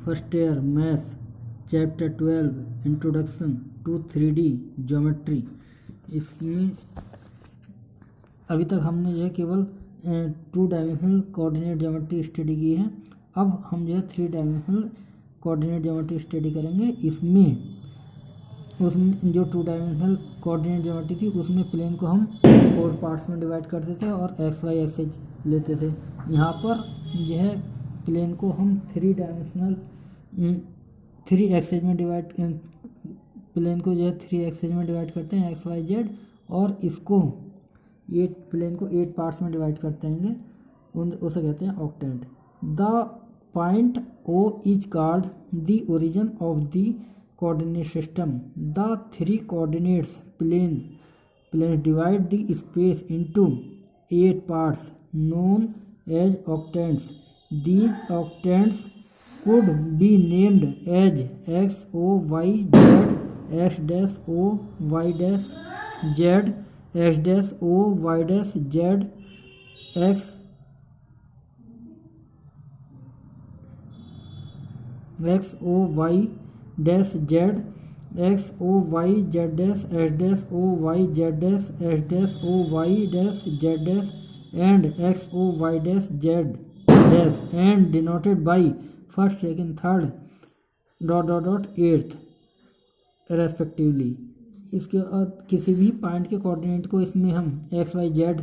First year maths chapter 12 introduction to 3D geometry. इसमें अभी तक हमने जो है केवल 2 डायमेंशनल कोऑर्डिनेट ज्योमेट्री स्टडी की है। अब हम जो है 3 डायमेंशनल कोऑर्डिनेट ज्योमेट्री स्टडी करेंगे। उसमें जो 2 डायमेंशनल कोऑर्डिनेट ज्योमेट्री थी उसमें प्लेन को हम 4 पार्ट्स में डिवाइड करते थे और एक्स वाई एक्सेस लेते थे। यहाँ पर जो है प्लेन को हम 3 एक्सेस में डिवाइड प्लेन को जो है 3 एक्सेस में डिवाइड करते हैं एक्स वाई जेड, और इसको 8 प्लेन को 8 पार्ट्स में डिवाइड करते हैं, उसे कहते हैं octant. The point O is called the origin of the coordinate system. The 3 coordinates plane divide the space into 8 parts known as octants. These octants could be named as x, o, y, z, x dash o, y dash z, x dash o, y dash z, x o, y dash z, x o, y, z dash, x dash o, y, z dash, x dash o, y dash, z dash and x o y dash z dash and denoted by first, second, third dot 8th respectively. इसके बाद किसी भी point के coordinate को इसमें हम x Y Z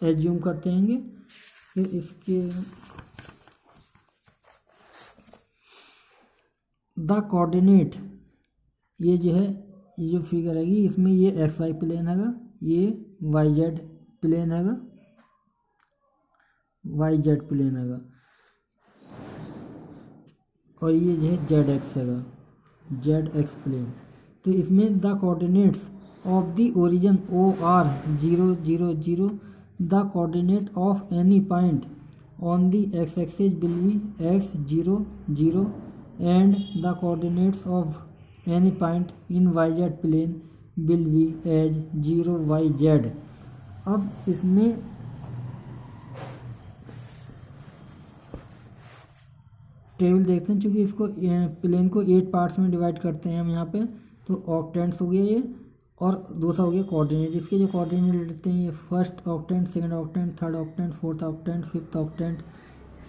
assume करते हैं। फिर इसके द कोऑर्डिनेट ये जो है ये जो फिगर हैगी इसमें ये एक्स वाई प्लेन हैगा, ये वाई जेड प्लेन हैगा, वाई जेड प्लेन हैगा, और ये जो है जेड एक्स हैगा, जेड एक्स प्लेन। तो इसमें the coordinates of the origin O are 0 0 0। The coordinate of any point on the X axis will be X 0 0 and the coordinates of any point in Y Z plane will be as 0 Y Z. अब इसमें table देखते हैं, चूँकि इसको plane को 8 parts में divide करते हैं हम यहाँ पे, तो ऑक्टेंट्स हो गया ये, और दूसरा हो गया कोऑर्डिनेट। इसके जो कोऑर्डिनेट लेते हैं ये first octant, second octant, third octant, fourth octant, fifth octant,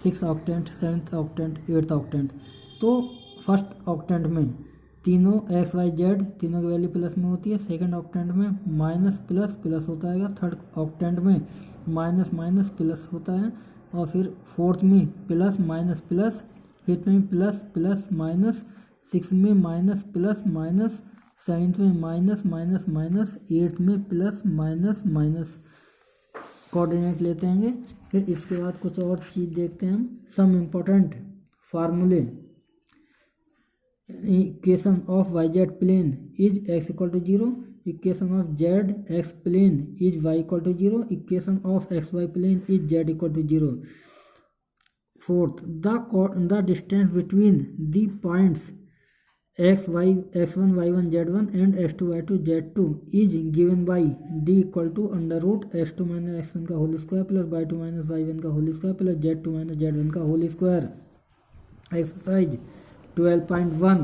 six octant, seventh octant, 8th octant. तो फर्स्ट ऑक्टेंट में तीनों एक्स वाई जेड तीनों की वैल्यू प्लस में होती है, सेकंड ऑक्टेंट में माइनस प्लस प्लस होता है, थर्ड ऑक्टेंट में माइनस माइनस प्लस होता है, और फिर फोर्थ में प्लस माइनस प्लस, फिफ्थ में प्लस प्लस माइनस, सिक्स में माइनस प्लस माइनस, सेवन्थ में माइनस माइनस माइनस, 8th में प्लस माइनस माइनस कोऑर्डिनेट लेते हैं। फिर इसके बाद कुछ और चीज़ देखते हैं हम। सम इम्पोर्टेंट फार्मूले। Equation of Y Z plane is X equal to 0। Equation of Z X plane is Y equal to 0। Equation of X Y plane is Z equal to 0। Fourth, the distance between the points x1, y1, z1 and x2, y2, z2 is given by d equal to under root x2 minus x1 का whole square plus y2 minus y1 का whole square plus z2 minus z1 का whole square. Exercise 12.1।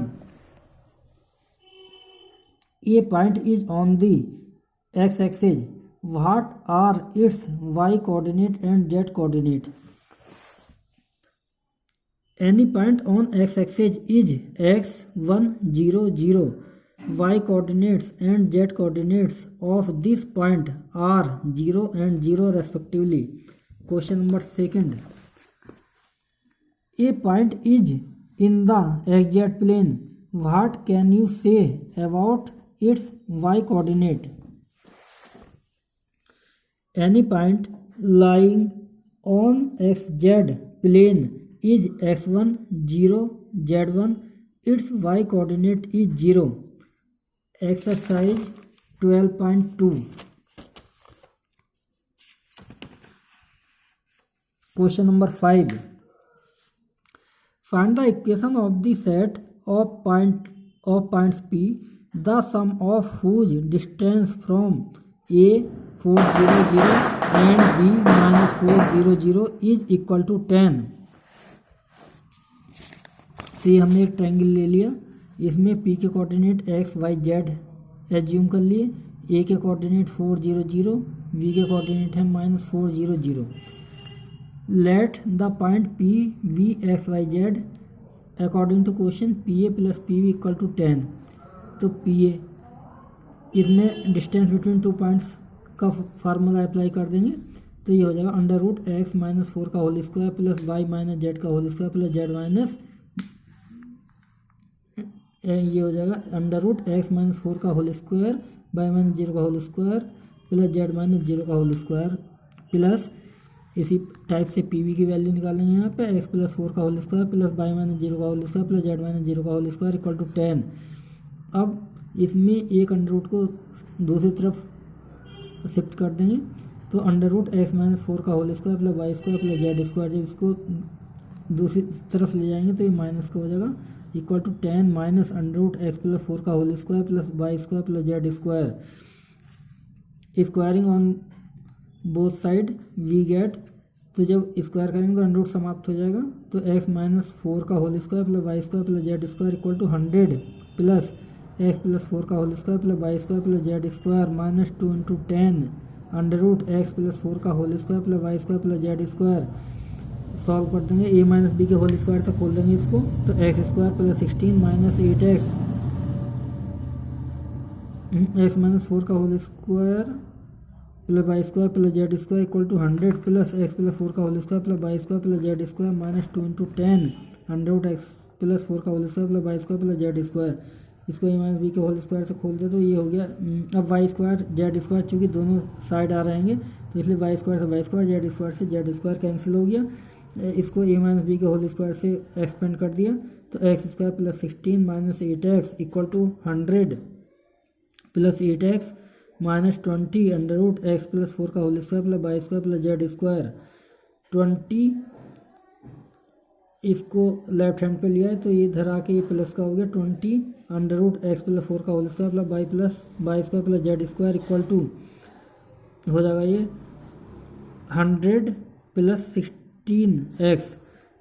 A point is on the x-axis. What are its y coordinate and z coordinate? Any point on x-axis is x 1 0 0. Y coordinates and z coordinates of this point are 0 and 0 respectively. Question number 2. A point is in the xz plane. What can you say about its y coordinate? Any point lying on xz plane is x1 0 z1. Its y coordinate is 0. Exercise 12.2. Question number 5. Find the equation of the set of points P, the sum of whose distance from A 4 0 0 and B minus 4 0 0 is equal to 10. तो ये हमने एक triangle ले लिया, इसमें P के coordinate X Y Z assume कर लिए, ए के कोऑर्डिनेट 4 0 0, बी के कोऑर्डिनेट है -4 0 0। Let the point P be X Y Z according to question P A plus P B equal to 10। तो पी ए इसमें डिस्टेंस बिटवीन टू पॉइंट्स का formula apply कर देंगे, तो ये हो जाएगा √x-4 का whole square plus y minus Z का whole square plus Z minus, ये हो जाएगा √x-4 का होल स्क्वायर y माइनस 0 का whole square plus Z minus 0 का होल स्क्वायर प्लस इसी टाइप से पी वी की वैल्यू निकालेंगे यहाँ पे x+4 का whole square plus y minus 0 का whole square plus Z minus 0 का होल स्क्वायर इक्वल टू 10। अब इसमें एक अंडर को दूसरी तरफ शिफ्ट कर देंगे, तो √x-4 का whole square plus Y square plus Z square, जब इसको दूसरी तरफ ले जाएंगे तो ये माइनस का हो जाएगा इक्वल टू 10 माइनस √x+4 का whole square plus Y square plus Z square, squaring on both side we get, तो जब स्क्वायर करेंगे तो अंडर रूट समाप्त हो जाएगा, तो x-4 का whole square plus Y square plus Z square equal to 100 plus x+4 का whole square plus Y square plus Z square minus 2 × 10 √x+4 का whole square plus Y square plus Z square. Solve कर देंगे, a minus B के whole square से खोल देंगे इसको, तो X square plus 16 minus 8x x-4 का whole square plus Y square plus Z square equal to 100 plus x+4 का whole square plus Y square plus Z square minus 2 × 10 √x+4 का whole square plus Y square plus Z square. इसको a minus B के whole square से खोल दे तो ये हो गया। अब वाई स्क्वायर जेड स्क्वायर चूँकि दोनों साइड आ रहेंगे तो इसलिए वाई स्क्वायर से वाई स्क्वायर जेड स्क्वायर से जेड स्क्वायर कैंसिल हो गया। इसको a माइनस बी के होल स्क्वायर से एक्सपेंड कर दिया, तो X square plus 16 minus 8x equal to 100 plus 8x minus 20 √x+4 का whole square plus Y square plus Z square 20। इसको लेफ्ट हैंड पे लिया है तो ये इधर आके ये प्लस का हो गया 20 √x+4 का whole square plus Y square plus Z square equal to हो जाएगा ये 100 प्लस 16x।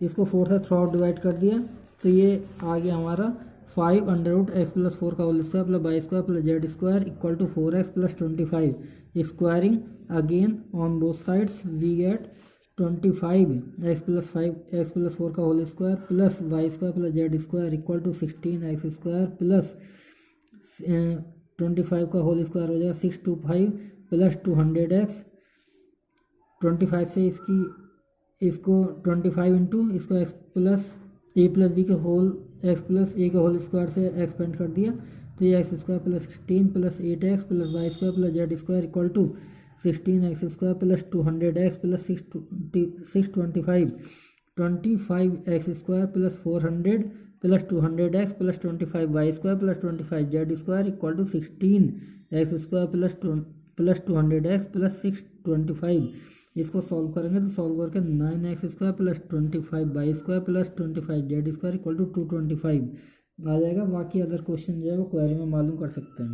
इसको 4 से थ्रू आउट डिवाइड कर दिया तो ये आ गया हमारा 5 √x+4 का whole square plus Y square plus Z square equal to 4x plus 25। Squaring again on both sides we get 25 x+4 का whole square plus Y square plus Z square equal to 16x square plus 25 का whole square हो जाएगा 625 plus 200x। 25 से इसको 25 into इसको x plus a plus b के whole x plus a के whole square से एक्सपेंड कर दिया, तो ये x square plus 16 plus 8x plus Y square plus Z square equal to 16x square plus 200x plus 625 25x square plus 400 plus 200x plus 25y square plus 25z square equal to 16x square plus 200x plus 625। इसको solve करेंगे तो solve करके 9x square plus 25y square plus 25z square equal to 225 आ जाएगा। बाकी other question जो है वो क्वेरी में मालूम कर सकते हैं।